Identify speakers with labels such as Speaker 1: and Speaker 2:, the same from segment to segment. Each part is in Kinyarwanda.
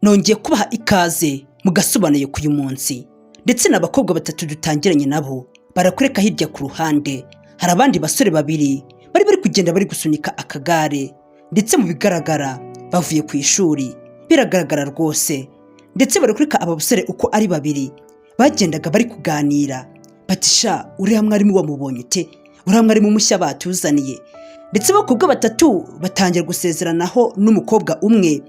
Speaker 1: nongeye kubaha ikaze mugasobanuye ku uyu munsi ndetse n'abakobwa batatu dutangiranye nabo barakureka hirya ku ruhande hari abandi basore babiri bari kugenda bari gusunika akagare ndetse mu bigaragara bavuye ku ishuri biragaragara rwose ndetse barakureka aba basore uko ari babiri bagendaga bari kuganira bati sha uriya mwarimu wamubonye ute uriya mwarimu mushya batuzaniye ndetse abakobwa batatu batangira gusezeranaho n'umukobwa umwe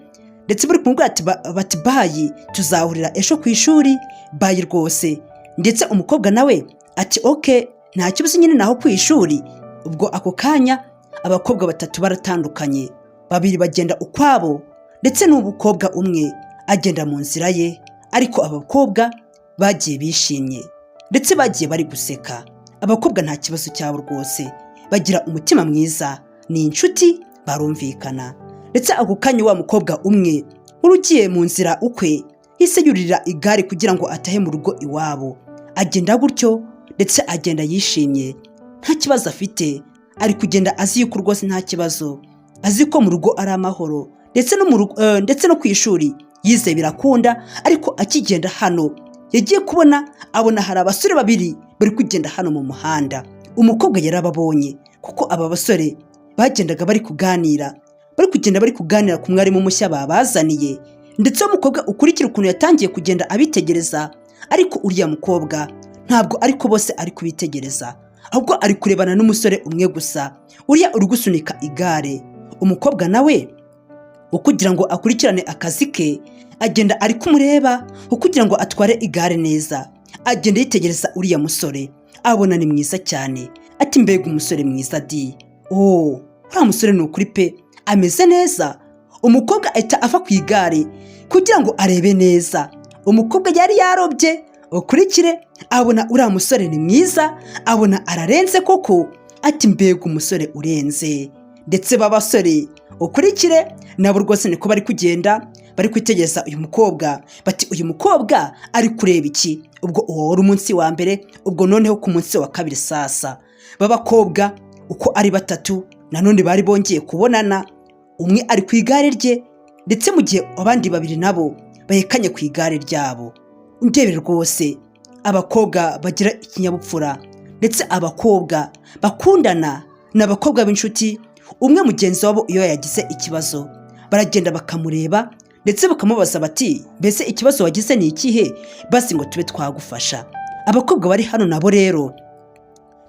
Speaker 1: ndetse bari kumubwira bati bayi tuzahurira ejo ku ishuri bayi rwose ndetse umukobwa nawe ati oke nta kibazo nyine naho ku ishuri. Ubwo ako kanya abakobwa batatu baratandukanye babiri bagenda ukwabo ndetse n'umukobwa umwe agenda mu nzira ye ariko abakobwa bagiye bishimye ndetse bagiye bari guseka. Abakobwa nta kibazo cyabo rwose bagira umutima mwiza ni inshuti barumvikana ndetse ako kanya wa mukobwa umwe urugiye mu nzira ukwe yise yurira igare kugira ngo atahe mu rugo iwabo agenda gutyo ndetse agenda yishimye nta kibazo afite ari kugenda azi yuko rwose nta kibazo azi ko mu rugo ari amahoro ndetse no ku ishuri yize birakunda. Ariko akigenda hano yagiye abona hari abasore babiri bari kugenda hano mu muhanda. Umukobwa yarababonye kuko aba basore bagendaga bari kuganira ku mwarimu mushya babazaniye ndetse umukobwa ukurikira ukuntu yatangiye kugenda abitegereza ariko uriya mukobwa ntabwo ariko bose ari kubitegereza ahubwo ari kurebana n'umusore umwe gusa uriya uri gusunika igare. Umukobwa nawe kugira ngo akurikirane akazi ke agenda ari kumureba kugira ngo atware igare neza agenda yitegereza uriya musore abona ni mwiza cyane ati mbega umusore mwiza di uriya musore ni ukuri pe ameze neza. Umukobwa ahita ava ku igare kugira ngo arebe neza. Umukobwa yari yarobye ukurikire abona uriya musore ni mwiza abona ararenze koko ati mbega umusore urenze. Ndetse babasore ukurikire nabo rwose niko bari kugenda bari kwitegereza uyu mukobwa bati uyu mukobwa ari kureba iki. Ubwo uwo wari umunsi wa mbere ubwo noneho ku munsi wa kabiri sasa babakobwa uko ari batatu nanone bari bongeye kubonana umwe ari ku igare rye ndetse mu gihe abandi babiri nabo bahekanye ku igare ryabo. Ndebe rwose abakobwa bagira ikinyabupfura ndetse abakobwa bakundana n'abakobwa b'inshuti umwe mugenzi wabo iyo yagize ikibazo baragenda bakamureba ndetse bakamubaza bati mbese ikibazo wagize ni ikihe basi ngo tube twagufasha. Abakobwa bari hano nabo rero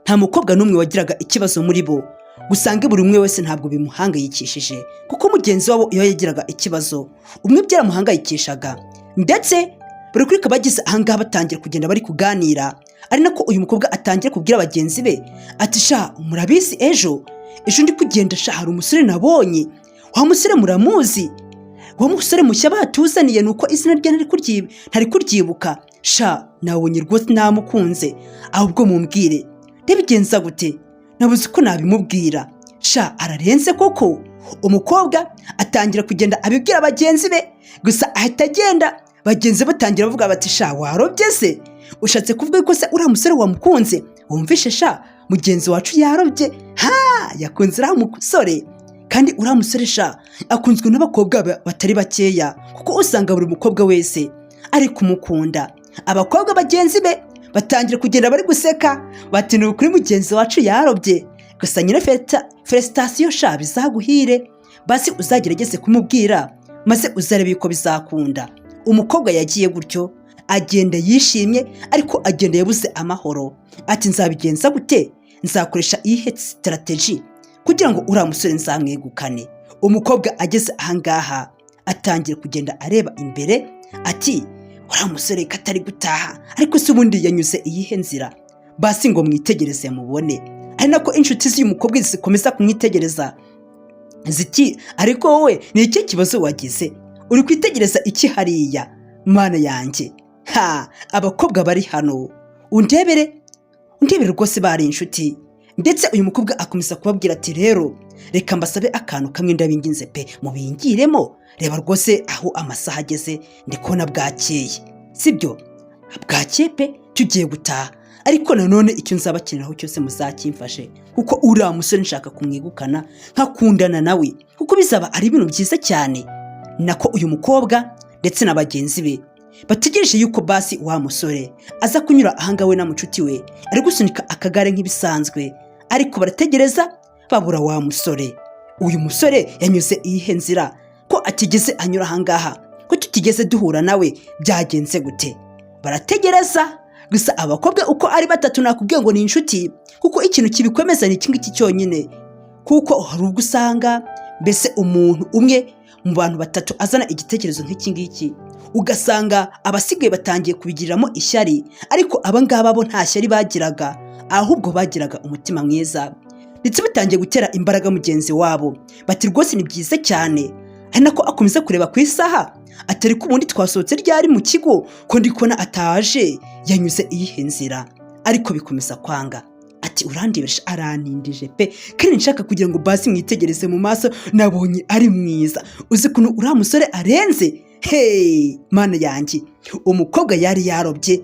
Speaker 1: nta mukobwa n'umwe wagiraga ikibazo muri bo gusange buri umwe wese ntabwo bimuhangayikishije kuko mugenzi wabo iyo yagiraga ikibazo umwe byaramuhangayikishaga ndetse buri kuri kabagize ahangaha batangira kugenda bari kuganira ari nako uyu mukobwa atangira kubwira bagenzi be ati sha murabizi ejo ndi kugenda sha hari umusore nabonye wa musore muramuzi wa musore mushya batuzaniye nuko izina rye ntari kuryibuka sha nabonye rwose namukunze ahubwo mumbwire ndabigenza gute nabuze ko nabimubwira sha ararenze koko. Umukobwa atangira kugenda abibwira bagenzi be gusa ahita agenda bagenzi batangira bavuga bati sha warobye se ushatse kuvuga ko se uriya musore wamukunze wumvishe sha mugenzi wacu yarobye yakunze uriya musore kandi uriya musore sha akunzwe n'abakobwa batari bakeya kuko usanga buri mukobwa wese ari kumukunda. Abakobwa bagenzi be batangira kugenda bari guseka bati ni ukuri mugenzi wacu yarobye gusa nyine felicitation sha bizaguhire basi uzagerageze kumubwira maze uzarebe yuko bizakunda. Umukobwa yagiye gutyo agenda yishimye ariko agenda yabuze amahoro ati nzabigenza gute nzakoresha iyihe strategy kugira ngo uriya musore nzamwegukane. Umukobwa ageze ahangaha atangira kugenda areba imbere ati uriya musore katari gutaha ariko se ubundi yanyuze iyihe nzira basi ngo mwitegereze mubone. Ari nako inshuti z'uyu mukobwa zikomeza kumwitegereza ziti ariko wowe ni iki kibazo wagize uri kwitegereza iki hariya mana yanjye. Abakobwa bari hano undebere rwose bari inshuti ndetse uyu mukobwa akomeza kubabwira ati rero reka mbasabe akantu kamwe ndabinginze pe mubingiremo reba rwose aho amasaha ageze ndikubona bwakeye sibyo bwakeye pe tugiye gutaha ariko nanone icyo nzabakeneraho cyose muzakimfashe kuko uriya musore nshaka kumwegukana nkakundana nawe kuko bizaba ari ibintu byiza cyane. Nako uyu mukobwa ndetse na bagenzi be bategereje yuko basi wa musore aza kunyura ahangaha we na mucuti we ari gusunika akagare nk'ibisanzwe, ariko barategereza babura wa musore. Uyu musore yanyuze iyihe nzira ko atigeze anyura ahangaha, ko tutigeze duhura nawe, byagenze gute? Barategereza gusa abakobwa uko ari batatu nakubwiye ngo ni inshuti, kuko ikintu kibikomeza ni iki cyonyine, kuko hari ubwo usanga mbese umuntu umwe mu bantu batatu azana igitekerezo nk'iki ngiki, ugasanga abasigaye batangiye kubigiriramo ishyari, ariko abangaba bo nta shyari bagiraga, ahubwo bagiraga umutima mwiza, ndetse batangiye gutera imbaraga mugenzi wabo bati rwose ni byiza cyane. Ari nako akomeza kureba ku isaha, atari ko ubundi twasohotse ryari mu kigo ko ndi kubona ataje, yanyuze iyihe nzira, ariko bikomeza kwanga. Ati urandibesha, aranindije pe, kandi nshaka kugira ngo basi mwitegereze mu maso, nabonye ari mwiza, uzi kuntu uriya musore arenze. Hey mana yanjye, umukobwa yari yarobye,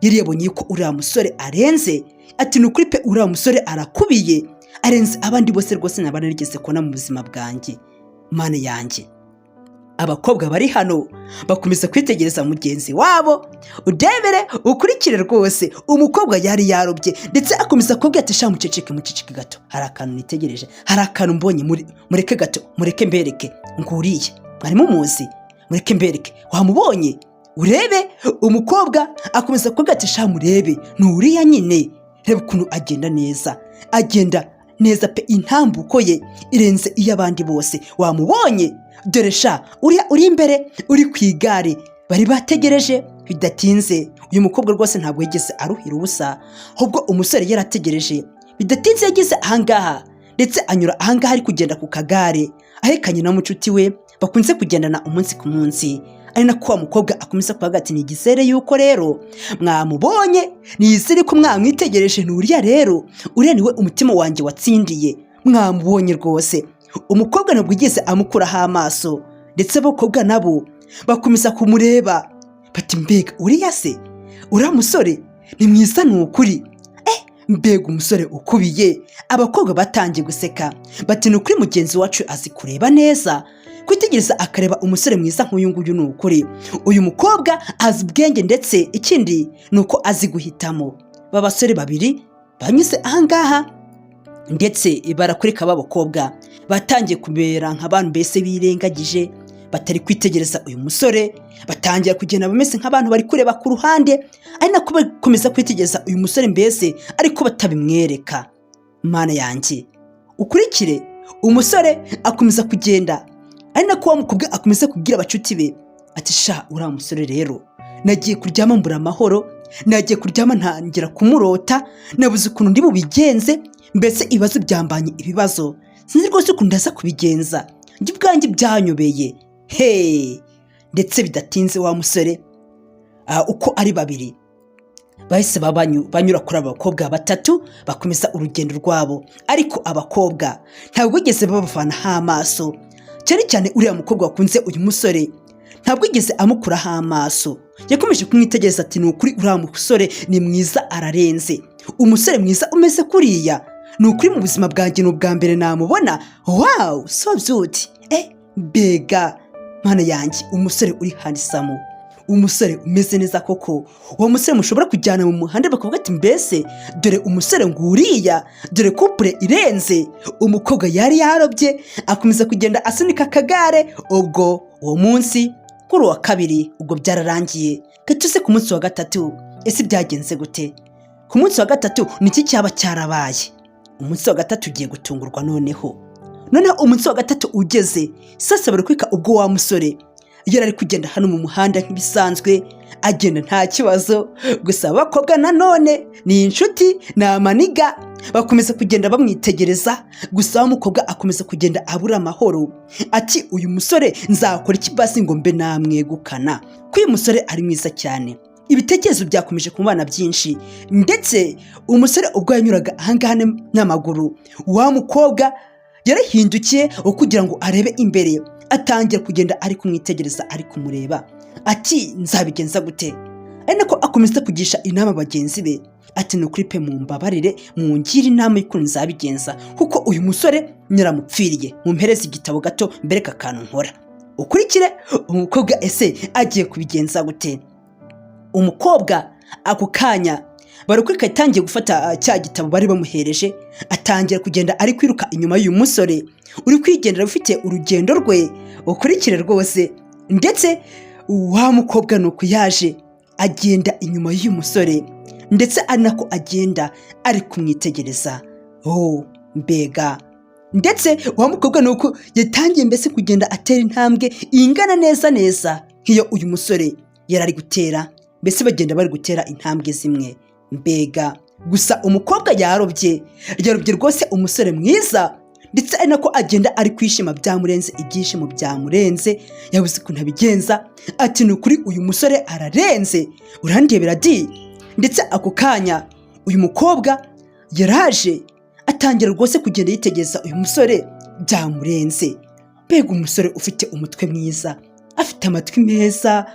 Speaker 1: yari yabonye yuko uriya musore arenze. Ati nukuri pe, uriya musore arakubiye, arenze abandi bose rwose nabana nigeze kubona mu buzima bwanjye. Mana yanjye, abakobwa bari hano bakomeza kwitegereza mugenzi wabo, udebere ukurikire rwose. Umukobwa yari yarobye ndetse akomeza kubwira ati sha muceceke gato, hari akantu nitegereje, hari akantu mbonye, mureke gato, mureke mbereke. Nguriye mwari mumuzi, mureke mbereke, wamubonye urebe. Umukobwa akomeza kubwira ati sha murebe, nuriya nyine, reba ukuntu agenda neza pe, intambuko ye irenze iy'abandi bose, wamubonye? Dore sha uriya uri imbere uri ku igare, bari bategereje bidatinze. Uyu mukobwa rwose ntabwo yigeze aruhira ubusa, ahubwo umusore yarategereje bidatinze, yageze ahangaha ndetse anyura ahangaha ari kugenda ku kagare ahekanye na mucuti we bakunze kugendana umunsi ku munsi. Ari nako wa mukobwa akomeza kuvuga ati nigizere yuko rero mwamubonye, nizere ko mwamwitegereje, nuriya rero, uriya niwe umutima wanjye watsindiye, mwamubonye rwose. Umukobwa ntabwo yigeze amukuraho amaso, ndetse abakobwa nabo bakomeza kumureba bati mbega uriya se, uriya musore ni mwiza ni ukuri, mbega umusore ukubiye. Abakobwa batangiye guseka bati ni ukuri mugenzi wacu azi kureba neza, kwitegereza akareba umusore mwiza nk'uyu nguyu ni ukuri. Uyu mukobwa azi ubwenge, ndetse ikindi ni uko azi guhitamo. Babasore babiri banyuze ahangaha ndetse barakurika b'abakobwa batangiye kubera nk'abantu mbese birengagije, batari kwitegereza uyu musore, batangira kugenda bameze nk'abantu bari kureba ku ruhande, ari nako bakomeza kwitegereza uyu musore mbese ariko batabimwereka. Mana yanjye, ukurikire. Umusore akomeza kugenda, ari nako wa mukobwa akomeza kubwira abacuti be ati sha uriya musore rero, nagiye kuryama mbura amahoro, nagiye kuryama ntangira kumurota, nabuze ukuntu ndi bubigenze, mbese ibibazo byambanye ibibazo, sinzi rwose ukuntu ndaza kubigenza, njye ubwanjye byanyobeye. Hey, ndetse bidatinze wa musore uko ari babiri bahise banyura kuri abakobwa batatu bakomeza urugendo rwabo, ariko abakobwa ntabwo bigeze babavanaho amaso, cyane cyane uriya mukobwa wakunze uyu musore ntabwo yigeze amukuraho amaso, yakomeje kumwitegereza ati ni ukuri uriya musore ni mwiza, ararenze. Umusore mwiza umeze kuriya ni ukuri mu buzima bwanjye ni ubwa mbere namubona. Wow, so beauty. Mbega mana yanjye, umusore uri handsome, umusore umeze neza koko. Uwo musore mushobora kujyana mu muhanda bakavuga ati mbese dore umusore nguriya, dore couple irenze. Umukobwa yari yarobye akomeza kugenda asunika akagare. Ubwo uwo munsi kuri wa kabiri ubwo byararangiye, gatuse ku munsi wa gatatu. Ese byagenze gute? Ku munsi wa gatatu niki cyaba cyarabaye? Umunsi wa gatatu ugiye gutungurwa noneho umunsi wa gatatu ugeze, sasa bari kwika ubwo wa musore yari ari kugenda hano mu muhanda nk'ibisanzwe, agenda nta kibazo. Gusa abakobwa nanone ni inshuti, ni amaniga, bakomeza kugenda bamwitegereza. Gusa umukobwa akomeza kugenda abura amahoro, ati uyu musore nzakora iki basi ngo mbe namwegukana, ko uyu musore ari mwiza cyane. Ibitekerezo byakomeje kumubana byinshi, ndetse umusore ubwo yanyuraga ahangaha n'amaguru, wa mukobwa yarahindukiye kugira ngo arebe imbere, atangira kugenda ari kumwitegereza, ari kumureba, ati nzabigenza gute? Ari nako akomeza kugisha inama bagenzi be, ati nukuri pe mumbabarire, mungire inama y'ukuntu nzabigenza, kuko uyu musore nyaramupfiriye, mumpereze igitabo gato mbereka akantu nkora. ukurikire umukobwa ese agiye kubigenza gute. Umukobwa ako kanya Barakurika yatangiye gufata cya gitabo bari bamuhereje, atangira kugenda ari kwiruka inyuma y'uyu musore uri kwigendera ufite urugendo rwe. Ukurikire rwose, ndetse wa mukobwa nuko yaje agenda inyuma y'uyu musore, ndetse ari nako agenda ari kumwitegereza. Mbega ndetse wa mukobwa nuko yatangiye mbese kugenda atera intambwe ingana neza nk'iyo uyu musore yari ari gutera, mbese bagenda bari gutera intambwe zimwe. Mbega gusa umukobwa yarobye rwose umusore mwiza, ndetse ari nako agenda ari kwishima byamurenze, ibyishimo byamurenze, yabuze ukuntu abigenza. Ati ni ukuri uyu musore ararenze, urandebera di. Ndetse ako kanya uyu mukobwa yaraje atangira rwose kugenda yitegereza uyu musore byamurenze. Mbega umusore ufite umutwe mwiza, afite amatwi meza,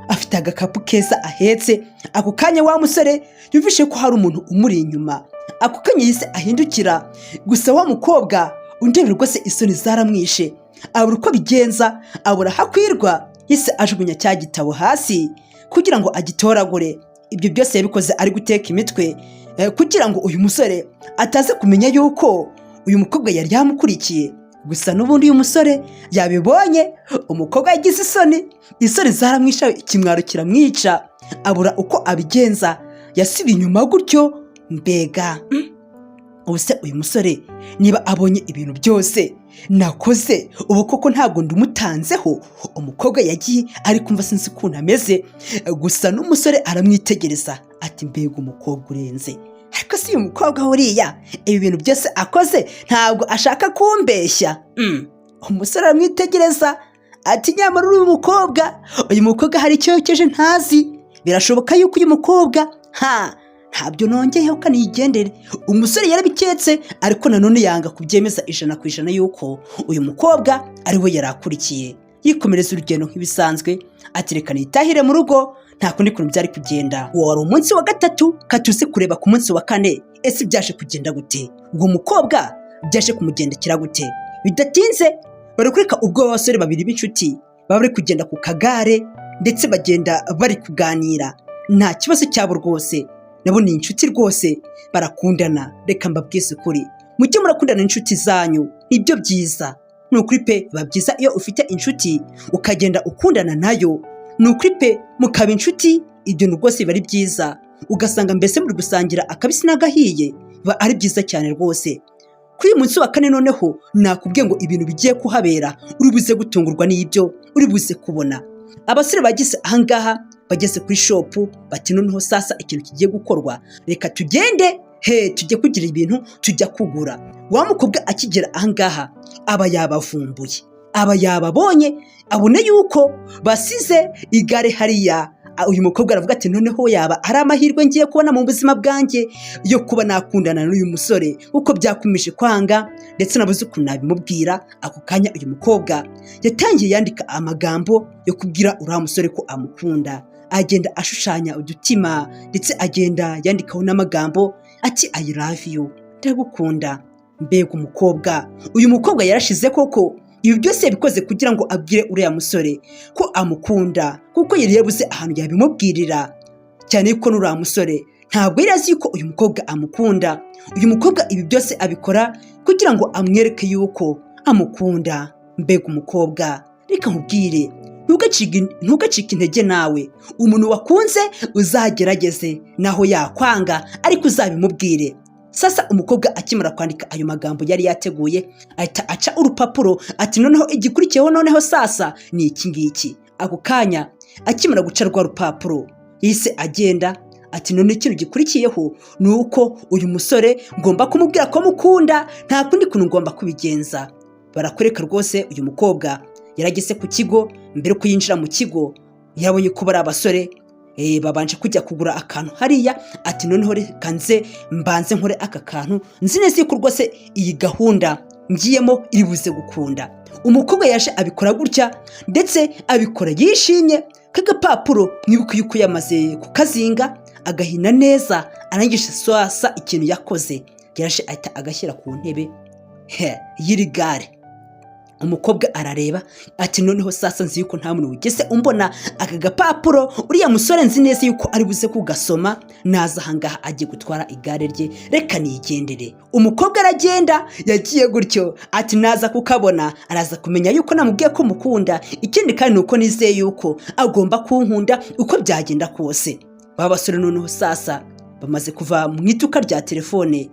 Speaker 1: afite agakapu keza ahetse. Ako kanya wa musore yumvishe ko hari umuntu umuri inyuma. Ako kanya yise ahindukira, gusa wa mukobwa undebera rwose isoni zaramwishe, abura uko bigenza, abura hakwirwa, yise ajugunya cya gitabo hasi kugira ngo agitoragure. Ibyo byose yabikoze ari guteka imitwe kugira ngo uyu musore ataze kumenya yuko uyu mukobwa yari yamukurikiye. Gusa n'ubundi uyu musore yabibonye, umukobwa yagize isoni zaramwisha, ikimwaro kiramwica, abura uko abigenza, yasubiye inyuma gutyo. Mbega ubuse uyu musore niba abonye ibintu byose nakoze, ubu koko ntabwo ndumutanzeho. Umukobwa yagiye ari kumva sinzi ukuntu ameze, gusa n'umusore aramwitegereza ati mbega umukobwa urenze. Ariko si uyu mukobwa uriya ibi bintu byose akoze ntabwo ashaka kumbeshya. Umusore aramwitegereza ati nyamara uyu mukobwa hari icyo yokeje ntazi, birashoboka yuko uyu mukobwa ntabyo nongeyeho kanigendere. Umusore yarabiketse, ariko nanone yanga kubyemeza 100% yuko uyu mukobwa ari we yarakurikiye. Yikomereza urugendo nk'ibisanzwe, ati reka nitahire mu rugo, nta kundi kuntu byari kugenda. Uwo wari umunsi wa 3, katuze kureba ku munsi wa 4 ese byaje kugenda gute, uwo mukobwa byaje kumugendekera gute. Bidatinze Barakurika ubwo abasore babiri b'inshuti bari kugenda ku kagare, ndetse bagenda bari kuganira, nta kibazo cyabo rwose. Nabo ni inshuti rwose, barakundana. Reka mbabwize ukuri, mujye murakundana inshuti zanyu, ibyo byiza. Ni ukuri pe, biba byiza iyo ufite inshuti ukagenda ukundana nayo. Ni ukuri pe, mukaba inshuti, ibyo rwose biba ari byiza. Ugasanga mbese muri gusangira akabisi n'agahiye, biba ari byiza cyane rwose. Kuri uyu munsi wa 4 noneho nakubwiye ngo ibintu bigiye kuhabera, uri buze gutungurwa n'ibyo uri buze kubona. Abasore bageze ahangaha, bageze kuri shopu, bati noneho sasa ikintu kigiye gukorwa, reka tugende tujye kugira ibintu tujya kugura. Wa mukobwa akigera ahangaha aba yabavumbuye, aba yababonye, abone yuko basize igare hariya. Uyu mukobwa aravuga ati noneho yaba ari amahirwe ngiye kubona mu buzima bwanjye yo kuba nakundana n'uyu musore, uko byakomeje kwanga, ndetse nabuze ukuntu nabimubwira. Ako kanya uyu mukobwa yatangiye yandika amagambo yo kubwira uriya musore ko amukunda, agenda ashushanya udutima, ndetse agenda yandikaho n'amagambo ati I love you, ndagukunda. Mbega umukobwa, uyu mukobwa yarashize koko. Ibi byose yabikoze kugira ngo abwire uriya musore ko amukunda, kuko yari yabuze ahantu yabimubwirira, cyane yuko n'uriya musore ntabwo yari azi yuko uyu mukobwa amukunda. Uyu mukobwa ibi byose abikora kugira ngo amwereke yuko amukunda. Mbega umukobwa, reka nkubwire, ntugacike intege nawe. Umuntu wakunze uzagerageze, naho yakwanga ariko uzabimubwire. Sasa umukobwa akimara kwandika ayo magambo yari yateguye, ahita aca urupapuro ati noneho igikurikiyeho noneho sasa ni iki ngiki. Ako kanya akimara guca rwa rupapuro yise agenda ati none ikintu gikurikiyeho ni uko uyu musore ngomba kumubwira ko mukunda, nta kundi kuntu ngomba kubigenza. Barakureka rwose uyu mukobwa yarageze ku kigo. Mbere ko yinjira mu kigo yabonye ko bari abasore babanje kujya kugura akantu hariya. Ati noneho reka nze mbanze nkore aka kantu, nzi neza yuko rwose iyi gahunda ngiyemo iri buze gukunda. Umukobwa yaje abikora gutya, ndetse abikora yishimye. Kagapapuro mwibuke yuko yamaze kukazinga agahina neza, arangisha sasa ikintu yakoze. Yaje ahita agashyira ku ntebe y'iri gare. umukobwa arareba ati noneho sasa nzi yuko nta muntu wigeze umbona aka gapapuro uriya musore nzi neza yuko ari buze kugasoma naza ahangaha agiye gutwara igare rye reka nigendere. Umukobwa aragenda yagiye gutyo ati naza kukabona araza kumenya yuko namubwiye ko mukunda, ikindi kandi nuko nizeye yuko agomba kunkunda uko byagenda kose. Baba basore noneho sasa bamaze kuva mu iduka rya telefone,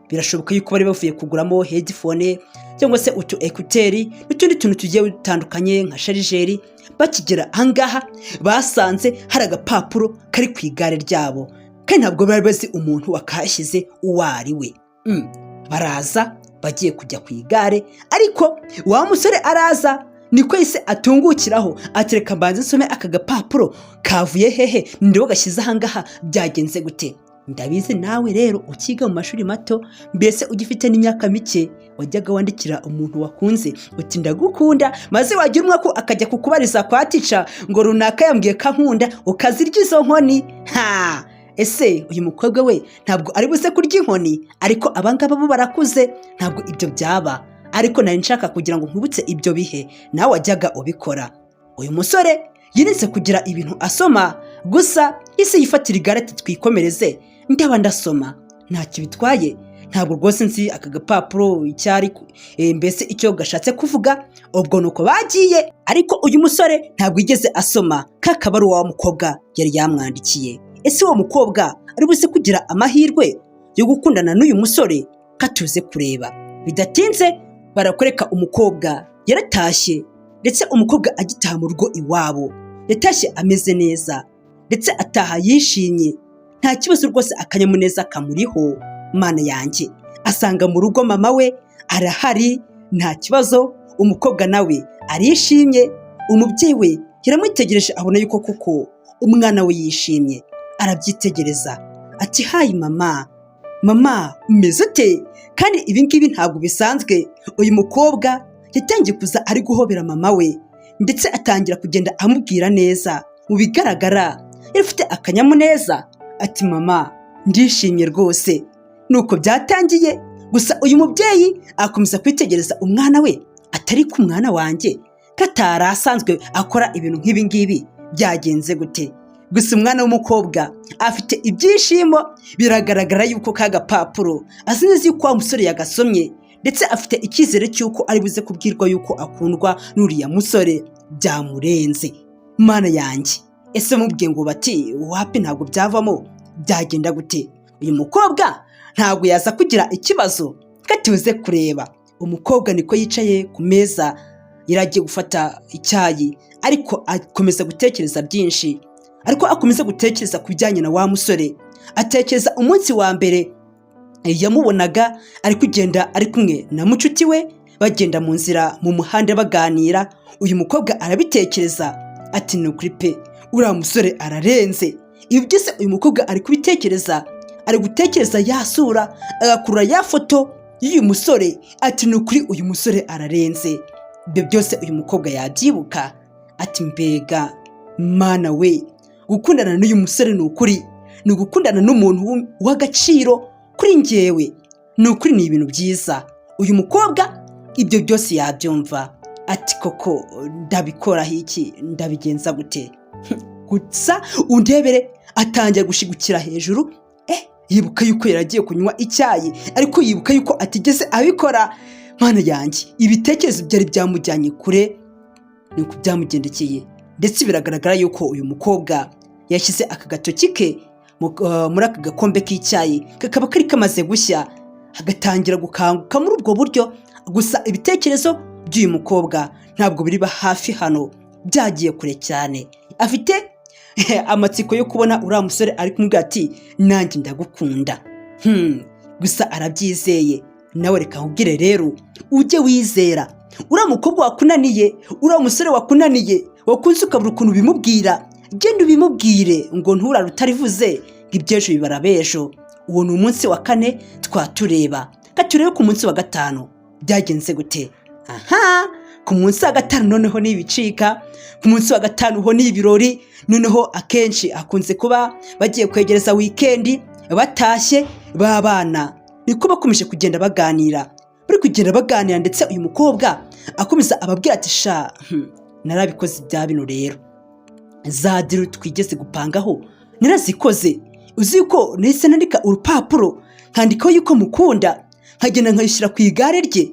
Speaker 1: birashoboka yuko bari bavuye kuguramo headphone cyangwa se utu ekuteri n'utundi tuntu tugiye dutandukanye nka sharijeri. Bakigera ahangaha basanze hari agapapuro kari ku igare ryabo kandi ntabwo bari bazi umuntu wakahashyize uwo ari we. Baraza bagiye kujya ku igare ariko wa musore araza niko yise atungukiraho atereka mbanze nsome aka gapapuro kavuye hehe ndiho gashyize ahangaha byagenze gute. Ndabizi nawe rero ukiga mu mashuri mato mbese ugifite n'imyaka mike wajyaga wandikira umuntu wakunze uti ndagukunda, maze wagira umwaka akajya kukubariza kwa tica ngo runaka yambwiye ko ankunda ukazirya izo nkoni. Ese uyu mukobwa we ntabwo ari buze kurya inkoni, ariko abangaba bo barakuze ntabwo ibyo byaba, ariko nari nshaka kugira ngo nkubutse ibyo bihe nawe wajyaga ubikora. Uyu musore yirinze kugira ibintu asoma gusa isi yifatira igare ati twikomereze ndaba ndasoma ntacyo bitwaye, ntabwo rwose nzi aka gapapuro icyari mbese icyo gashatse kuvuga. Ubwo nuko bagiye ariko uyu musore ntabwo yigeze asoma kakaba ari uwa mukobwa yari yamwandikiye. Ese uwo mukobwa ari buze kugira amahirwe yo gukundana n'uyu musore? Katuze kureba. Bidatinze barakwereka umukobwa yaratashye, ndetse umukobwa agitaha mu rugo iwabo yatashye ameze neza ndetse ataha yishimye, nta kibazo rwose, akanyamuneza kamuriho. Mana yanjye, asanga mu rugo mama we arahari nta kibazo, umukobwa nawe arishimye. Umubyeyi we yaramwitegereje abona yuko kuko umwana we yishimye, arabyitegereza ati hayi mama umeze ute? Kandi ibi ngibi ntabwo bisanzwe. Uyu mukobwa yatangiye kuza ari guhobera mama we ndetse atangira kugenda amubwira neza, mu bigaragara yarafite akanyamuneza ati mama ndishimye rwose. Nuko byatangiye, gusa uyu mubyeyi akomeza kwitegereza umwana we atari ku mwana wanjye katari asanzwe akora ibintu nk'ibi ngibi byagenze gute? Gusa umwana w'umukobwa afite ibyishimo, biragaragara yuko ka gapapuro azi neza yuko wa musore yagasomye ndetse afite icyizere cy'uko ari buze kubwirwa yuko akundwa n'uriya musore. Byamurenze. Mana yanjye, ese mubwiye ngo bati wapi ntabwo byavamo byagenda gute? Uyu mukobwa ntabwo yaza kugira ikibazo. Katuze kureba. Umukobwa niko yicaye ku meza yaragiye gufata icyayi, ariko akomeza gutekereza byinshi, ariko akomeza gutekereza ku bijyanye na wa musore. Atekereza umunsi wa mbere yamubonaga ari kugenda ari kumwe na mucuti we bagenda mu nzira mu muhanda baganira. Uyu mukobwa arabitekereza ati ni ukuri pe uriya musore ararenze. Ibi byose uyu mukobwa ari kubitekereza, ari gutekereza yasura agakurura ya foto y'uyu musore ati ni ukuri uyu musore ararenze. Ibyo byose uyu mukobwa yabyibuka ati mbega mana we, gukundana n'uyu musore ni ukuri ni ugukundana n'umuntu w'agaciro kuri njyewe, ni ukuri ni ibintu byiza. Uyu mukobwa ibyo byose yabyumva ati koko ndabikoraho iki, ndabigenza gute? Gusa undebere atangiye gushigukira hejuru. Yibuka yuko yaragiye kunywa icyayi ariko yibuka yuko atigeze abikora. Mana yanjye, ibitekerezo byari byamujyanye kure, nuko byamugendekeye. Ndetse biragaragara yuko uyu mukobwa yashyize aka gatoki ke muri aka gakombe k'icyayi kakaba kari kamaze gushya, agatangira gukanguka muri ubwo buryo. Gusa ibitekerezo by'uyu mukobwa ntabwo biri hafi hano, byagiye kure cyane. Afite amatsiko yo kubona uriya musore ari kumubwira ati nanjye ndagukunda. Gusa arabyizeye. Nawe reka nkubwire rero, ujye wizera. Uriya mukobwa wakunaniye, uriya musore wakunaniye, wakunze ukabura ukuntu bimubwira, genda ubimubwire ngo nturare utarivuze ngo iby'ejo bibara b'ejo. Uwo ni umunsi wa 4 twatureba. Katurebe ku munsi wa 5 byagenze gute. Ku munsi wa 5 noneho ni ibicika. Ku munsi wa 5 ho ni ibirori. Noneho akenshi akunze kuba bagiye kwegereza weekend batashye babana, niko bakomeje kugenda baganira. Bari kugenda baganira ndetse uyu mukobwa akomeza ababwira ati sha narabikoze bya bino rero za diro twigeze gupangaho narazikoze, uzi ko nahise nandika urupapuro nkandikaho yuko mukunda nkagenda nkayishyira ku igare rye.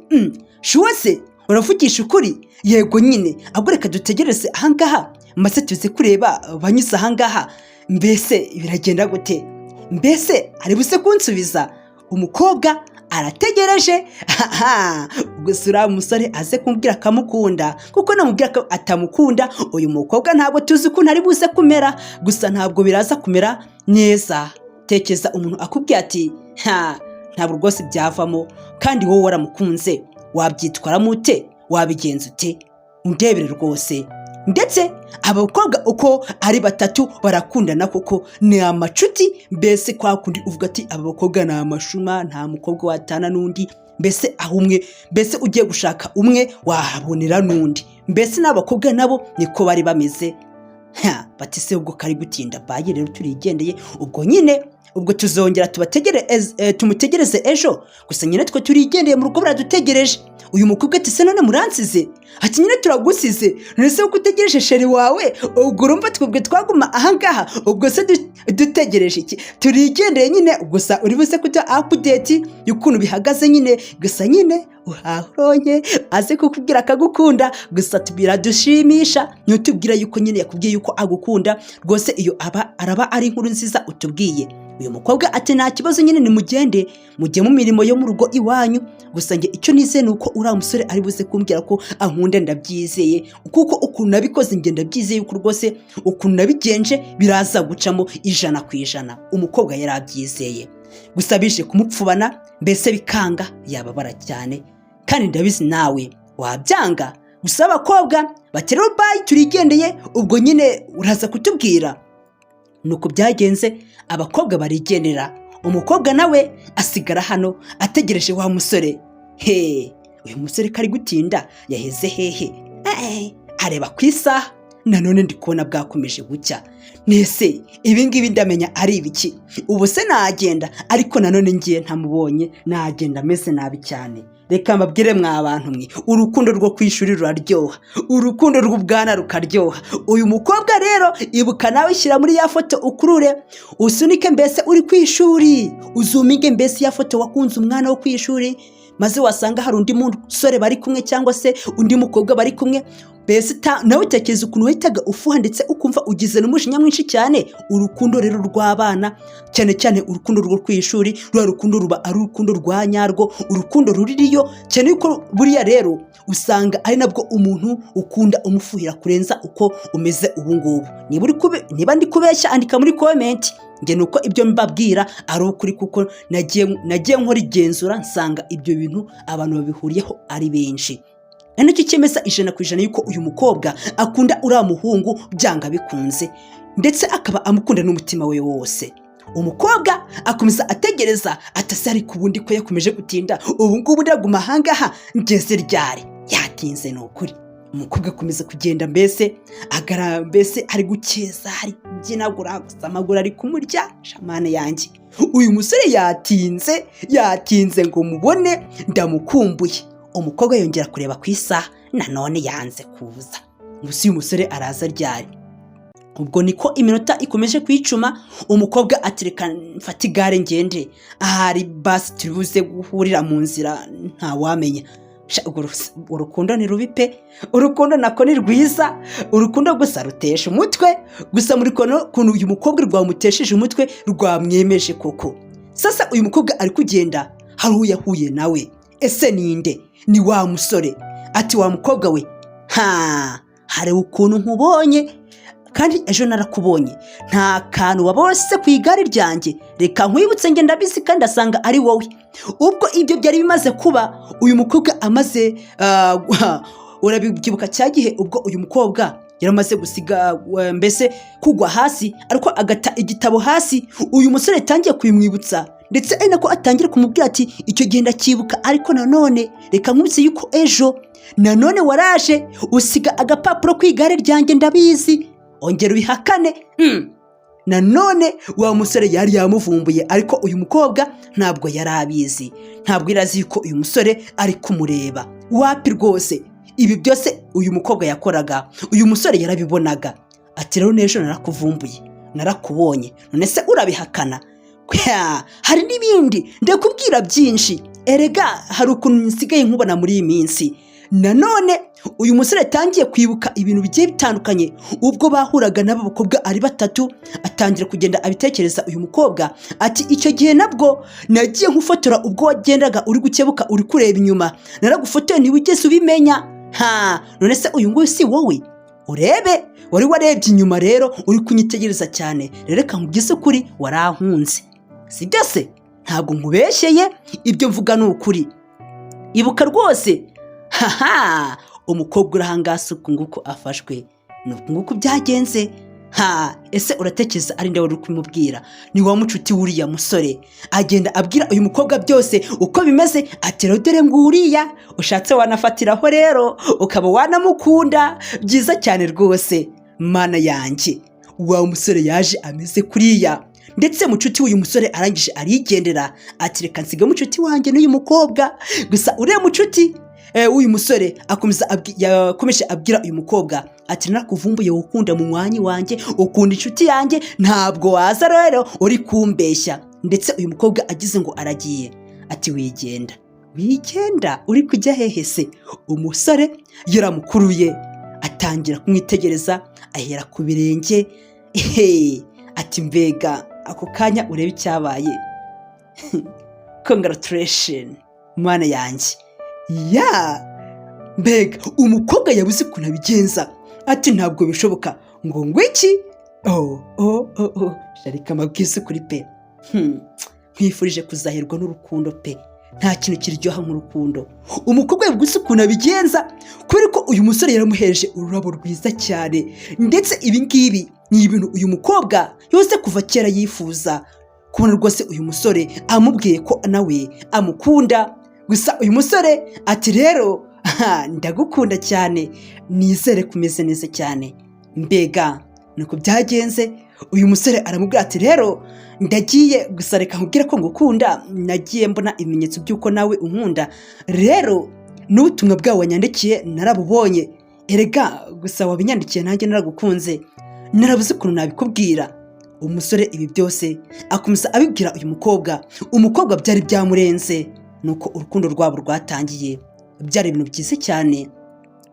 Speaker 1: Shuwase uravugisha ukuri? Yego nyine, ahubwo reka dutegereze ahangaha maze tuze kureba banyuze ahangaha mbese biragenda gute, mbese ari buse kunsubiza. Umukobwa arategereje gusa uriya musore aze kumbwira akamukunda, kuko namubwira ko atamukunda uyu mukobwa ntabwo tuzi ukuntu ari buze kumera, gusa ntabwo biraza kumera neza. Tekeza umuntu akubwira ati ntabwo rwose byavamo, kandi wowe waramukunze wabyitwaramo ute, wabigenza ute? Undebere rwose. Ndetse abakobwa uko ari batatu barakundana koko ni amacuti, mbese kwa kundi uvuga ati aba bakobwa ni amashuma, nta mukobwa watana n'undi, mbese aho umwe mbese ugiye gushaka umwe wahabonera n'undi, mbese n'abakobwa nabo niko bari bameze. Bati se ubwo kari gutinda baye rero turigendeye, ubwo nyine ubwo tuzongera tumutegereze ejo, gusa nyine twe turigendeye mu rugo baradutegereje. Uyu mukobwa ati se none muransize? Ati nyine turagusize, none se uko utegereje sheri wawe ubwo urumva twebwe twaguma ahangaha, ubwo se dutegereje iki? Turigendeye nyine, gusa uri buze kuduha update y'ukuntu bihagaze nyine, gusa nyine uharonye aze kukubwira akagukunda, gusa biradushimisha ntutubwira yuko nyine yakubwiye yuko agukunda rwose, iyo araba ari inkuru nziza utubwiye. Uyu mukobwa ati nta kibazo nyine nimugende mujye mu mirimo yo mu rugo iwanyu, gusa nge icyo nizeye nuko uriya musore ari buze kumbwira ko ankunda, ndabyizeye kuko ukuntu nabikoze nge ndabyizeye yuko rwose ukuntu nabigenje biraza gucamo 100%. Umukobwa yari abyizeye, gusa bije kumupfubana mbese bikanga yababara cyane, kandi ndabizi nawe wabyanga. Gusa abakobwa bati rero bye turigendeye, ubwo nyine uraza kutubwira. Nuko byagenze, abakobwa barigendera, umukobwa nawe asigara hano ategereje wa musore. Uyu musore kari gutinda yaheze hehe? Areba ku isaha, nanone ndi kubona bwakomeje gucya. Nese ibingibi ndamenya ari ibiki? Ubu se nagenda, ariko nanone ngiye ntamubonye nagenda meze nabi cyane. Reka mbabwire mwa abantu mwe, urukundo rwo kwishuri ruraryoha, urukundo rw'ubwana rukaryoha. Uyu mukobwa rero ibuka nawe shyira muri ya foto ukurure, usunike mbese uri kwishuri, uzuminge mbese ya foto wakunze umwana wo kwishuri, maze wasanga hari undi musore bari kumwe cyangwa se undi mukobwa bari kumwe, mbese nawe utekereza ukuntu wahitaga ufuha ndetse ukumva ugize n'umujinya mwinshi cyane. Urukundo rero rw'abana, cyane cyane urukundo rwo kwishuri, rwa rukundo ruba ari urukundo rwa nyarwo, urukundo ruririyo cyane yuko buriya rero usanga ari nabwo umuntu ukunda umufuhira kurenza uko umeze ubu ngubu. Niba ndi kubeshya andika muri comment, nge nuko ibyo mbabwira ari ukuri, kuko nagiye nkora igenzura nsanga ibyo bintu abantu babihuriyeho ari benshi. Nicyo cyemeza 100% yuko uyu mukobwa akunda uriya muhungu byanga bikunze, ndetse akaba amukunda n'umutima we wose. Umukobwa akomeza ategereza, atase ari kubundi ko yakomeje gutinda, ubu ngubu ndaguma ahangaha ngeze ryari? Yatinze n'ukuri. Umukobwa akomeza kugenda mbese ari gukeza, ari kubyinagura, gusa amaguru ari kumurya. Shamane yanjye, uyu musore yatinze ngo mubone, ndamukumbuye. Umukobwa yongera kureba ku isaha, nanone yanze kuza. Gusa uyu musore araza ryari? Ubwo niko iminota ikomeje kwicuma. Umukobwa atireka mfata igare ngende, ahari basi turibuze guhurira mu nzira ntawamenya. Urukundo ni rubi pe, urukundo nako ni rwiza, urukundo gusa rutesha umutwe, gusa muri kuntu uyu mukobwa rwamutesheje umutwe rwamwemeje koko. Sasa uyu mukobwa ari kugenda, hari uwo yahuye nawe. Ese ninde? Ni wa musore. Ati wa mukobwa we, hari ukuntu nkubonye kandi ejo narakubonye, nta kantu wabose ku igare ryanjye, reka nkwibutse nge ndabizi kandi asanga ari wowe. Ubwo ibyo byari bimaze kuba, uyu mukobwa amaze urabyibuka cya gihe ubwo uyu mukobwa yaramaze gusiga mbese kugwa hasi, ariko agata igitabo hasi. Uyu musore tangiye kubimwibutsa, ndetse ari nako atangira kumubwira ati icyo gihe ndacyibuka, ariko nanone reka nkwibutse yuko ejo nanone waraje usiga agapapuro ku igare ryanjye, ndabizi, ongera ubihakane. Nanone wa musore yari yamuvumbuye, ariko uyu mukobwa ntabwo yari abizi, ntabwo yari azi yuko uyu musore ari kumureba. Wapi rwose, ibi byose uyu mukobwa yakoraga uyu musore yarabibonaga. Ati rero n'ejo narakuvumbuye narakubonye none se urabihakana? Hari n'ibindi ndakubwira byinshi, erega hari ukuntu nsigaye nkubona muri iyi minsi. Nanone uyu musore yatangiye kwibuka ibintu bigiye bitandukanye ubwo bahuraga n'aba bakobwa ari batatu, atangira kugenda abitekereza uyu mukobwa. Ati icyo gihe nabwo nagiye nkufotora ubwo wagendaga uri gukebuka uri kureba inyuma, naragufotoye ntiwigeze ubimenya. None se uyu nguyu si wowe? Urebe wari warebye inyuma rero uri kunyitegereza cyane, rero reka nkubwise ukuri warankunze, sibyo se? Ntabwo nkubeshyeye, ibyo mvuga ni ukuri. Ibuka rwose. Umukobwa urahangasa uku nguku afashwe, nuko nguku byagenze. Ese uratekereza ari nde wari kumubwira? Ni wa mucuti wuriya musore agenda abwira uyu mukobwa byose uko bimeze. Ati rero dore nguriya, ushatse wanafatiraho rero ukaba wanamukunda, byiza cyane rwose. Mana yanjye, wa musore yaje ameze kuriya, ndetse mucuti w'uyu musore arangije arigendera. Ati reka nsige mucuti wanjye n'uyu mukobwa. Gusa uriya mucuti uyu musore yakomeje abwira uyu mukobwa ati narakuvumbuye ukunda mu mwanya wanjye, ukunda inshuti yanjye, ntabwo waza rero uri kumbeshya. Ndetse uyu mukobwa agize ngo aragiye. Ati wigenda uri kujya hehe se? Umusore yaramukuruye atangira kumwitegereza ahera ku birenge. Ati mbega ako kanya urebe icyabaye. Congratulations mana yanjye. Mbega umukobwa yabuze ukuntu abigenza. Ati ntabwo bishoboka. Ngo ngwiki? Sharika amabwise kuri pe. Nkwifurije kuzahirwa n'urukundo pe. Nta kintu kiryoha nk'urukundo. Umukobwa yabuze ukuntu abigenza kubera ko uyu musore yaramuhereje ururabo rwiza cyane. Ndetse ibi ngibi ni ibintu uyu mukobwa yose kuva kera yifuza kubona rwose uyu musore amubwiye ko nawe amukunda. Gusa uyu musore ati rero ndagukunda cyane, nizere kumeze neza cyane. Mbega nuko byagenze. Uyu musore aramubwira ati rero ndagiye, gusa reka nkubwire ko ngukunda, nagiye mbona ibimenyetso by'uko nawe unkunda, rero n'ubutumwa bwawe wanyandikiye narabubonye. Erega gusa wabinyandikiye nanjye naragukunze, narabuze ukuntu nabikubwira. Umusore ibi byose akomeza abibwira uyu mukobwa. Umukobwa byari byamurenze, nuko urukundo rwabo rwatangiye, byari ibintu byiza cyane.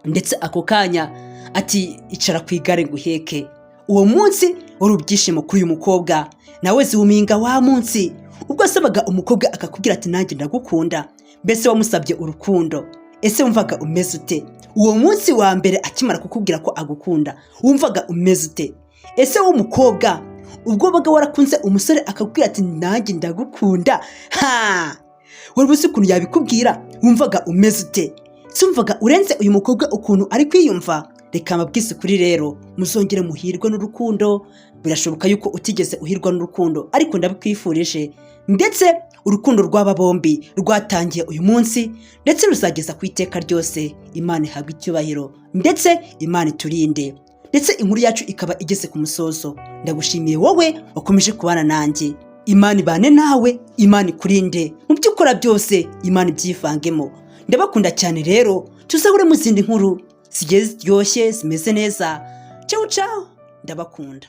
Speaker 1: Ndetse ako kanya ati icara ku igare nguheke. Uwo munsi wari ibyishimo kuri uyu mukobwa, nawe ziwuminga wa munsi ubwo asabaga umukobwa akakubwira ati nanjye ndagukunda. Mbese wamusabye urukundo, ese wumvaga umeze ute? Uwo munsi wa mbere akimara kukubwira ko agukunda wumvaga umeze ute? Ese w'umukobwa ubwo baga warakunze umusore akakubwira ati nanjye ndagukunda, wari uzi ukuntu yabikubwira wumvaga umeze ute? Sumvaga urenze uyu mukobwa ukuntu ari kwiyumva. Reka mabwise kuri rero muzongere muhirwe n'urukundo. Birashoboka yuko utigeze uhirwa n'urukundo, ariko ndabikwifurije. Ndetse urukundo rw'aba bombi rwatangiye uyu munsi, ndetse ruzageza ku iteka ryose. Imana ihabwe icyubahiro, ndetse Imana iturinde, ndetse inkuru yacu ikaba igeze ku musozo. Ndagushimiye wowe wakomeje kubana nanjye. Imana ibane nawe, Imana ikurinde mu byo ukora byose, Imana ibyivangemo. Ndabakunda cyane rero, tuzahure mu zindi nkuru zigiye ziryoshye zimeze neza. Ciao ciao, ndabakunda.